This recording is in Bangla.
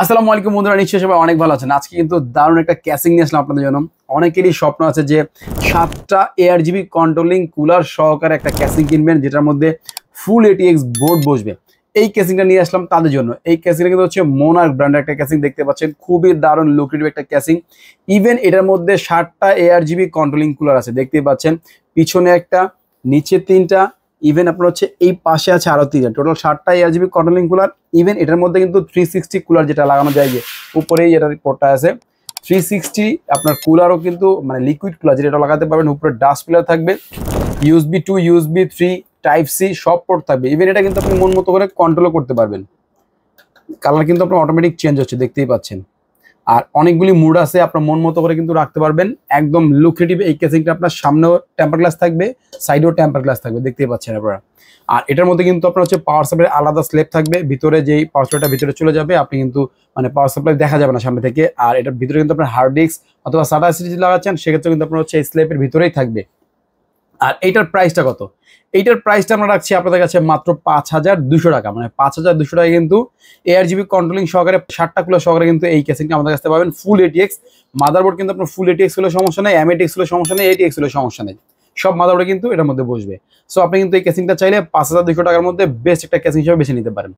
আসসালামু আলাইকুম বন্ধুরা, নিশ্চয়ই সবাই অনেক ভালো আছেন। আজকে কিন্তু দারুণ একটা ক্যাসিং নিয়ে আসলাম আপনাদের জন্য। অনেকেরই স্বপ্ন আছে যে 7টা ARGB কন্ট্রোলিং কুলার সহকারে একটা ক্যাসিং কিনবেন, যেটার মধ্যে ফুল ATX বোর্ড বসবে। এই ক্যাসিংটা নিয়ে আসলাম তাদের জন্য। এই ক্যাসিংটা কিন্তু হচ্ছে মোনার্ক ব্র্যান্ডের একটা ক্যাসিং, দেখতে পাচ্ছেন খুবই দারুণ লুক্রেটিভ একটা ক্যাসিং। ইভেন এটার মধ্যে 7টা ARGB কন্ট্রোলিং কুলার আছে, দেখতেই পাচ্ছেন। পিছনে একটা, নিচে 3টা, ইভেন আপনার হচ্ছে এই পাশে আছে আরো 3টা, টোটাল 7টা ARGB কন্ট্রোলিং কুলার। ইভেন এটার মধ্যে কিন্তু 360 কুলার যেটা লাগানো যায়, যে উপরেই এটার পোর্টটা আছে 360 আপনার কুলারও কিন্তু মানে লিকুইড কুলার যেটা লাগাতে পারবেন। উপরে ডাস্ট কুলার থাকবে, USB 2 USB 3 টাইপ সি সব পোর্ট থাকবে। ইভেন এটা কিন্তু আপনি মন মতো করে কন্ট্রোলও করতে পারবেন। কালার কিন্তু আপনার অটোমেটিক চেঞ্জ হচ্ছে, দেখতেই পাচ্ছেন। আর অনেকগুলি মুড আছে, আপনার মন মতো করে কিন্তু রাখতে পারবেন। একদম লুক্রেটিভ এই কেসিংটা। আপনার সামনেও টেম্পার গ্লাস থাকবে, সাইডেও টেম্পার গ্লাস থাকবে, দেখতেই পাচ্ছেন আপনারা। আর এটার মধ্যে কিন্তু আপনার হচ্ছে পাওয়ার সাপ্লাই আলাদা স্লেপ থাকবে, ভিতরে যেই পাওয়ার সাপ্লাইটা ভিতরে চলে যাবে, আপনি কিন্তু মানে পাওয়ার সাপ্লাই দেখা যাবে না সামনে থেকে। আর এটার ভিতরে কিন্তু আপনার হার্ড ডিস্ক অথবা SATA SSD লাগাচ্ছেন, সেক্ষেত্রে কিন্তু আপনার হচ্ছে এই স্লেপের ভিতরেই থাকবে। আর এইটার প্রাইসটা কত? এইটার প্রাইসটা আমরা রাখছি আপনাদের কাছে মাত্র 5,200 টাকা। মানে 5,200 টাকা কিন্তু ARGB কন্ট্রোলিং সহকারে 7টা কুলার সহকারে কিন্তু এই কেসিংটা আমাদের কাছে পাবেন। ফুল ATX মাদারবোর্ড কিন্তু আপনার ফুল ATX হলে সমস্যা নেই, MATX হলে সমস্যা নেই, ATX হলে সমস্যা নেই। সব মাদারবোর্ডে কিন্তু এটার মধ্যে বসবে। সো আপনি কিন্তু এই কেসিংটা চাইলে 5,200 টাকার মধ্যে বেস্ট একটা কেসিং হিসেবে বেছে নিতে পারেন।